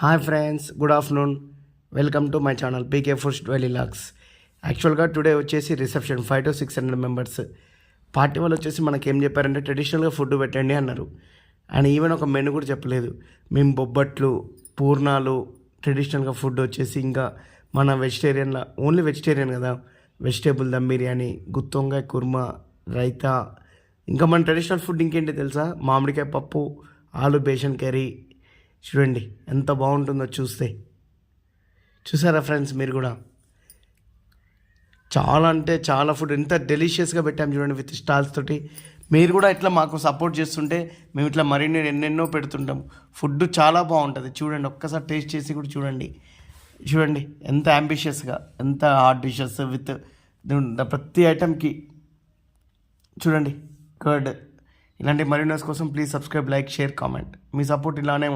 Hi friends, good afternoon. Welcome to my channel PK foods daily logs. యాక్చువల్గా today వచ్చేసి reception 500 to 600 members. Party వాళ్ళు వచ్చేసి మనకి ఏం చెప్పారంటే ట్రెడిషనల్గా ఫుడ్ పెట్టండి అన్నారు. అండ్ ఈవెన్ ఒక మెనూ కూడా చెప్పలేదు. మేము బొబ్బట్లు, పూర్ణాలు, ట్రెడిషనల్గా ఫుడ్ వచ్చేసి ఇంకా మన వెజిటేరియన్లో ఓన్లీ వెజిటేరియన్ కదా, వెజిటేబుల్ దమ్ బిర్యానీ, గుత్తొంకాయ కుర్మా, రైతా, ఇంకా మన ట్రెడిషనల్ ఫుడ్ ఇంకేంటి తెలుసా, మామిడికాయ పప్పు, ఆలు బేసన్ కర్రీ. చూడండి ఎంత బాగుంటుందో చూసారా ఫ్రెండ్స్ మీరు కూడా. చాలా అంటే చాలా ఫుడ్ ఎంత డెలిషియస్గా పెట్టాము చూడండి, విత్ స్టాల్స్ తోటి. మీరు కూడా ఇట్లా మాకు సపోర్ట్ చేస్తుంటే మేము ఇట్లా మరిన్ని ఎన్నెన్నో పెడుతుంటాం. ఫుడ్ చాలా బాగుంటుంది. చూడండి ఒక్కసారి టేస్ట్ చేసి కూడా చూడండి ఎంత అంబిషియస్గా, ఎంత హాట్ డిషెస్ విత్ ప్రతి ఐటెంకి. చూడండి కర్డ్. ఇలాంటి మరిన్ని కోసం please subscribe, like, share, comment. Me support ఇలానే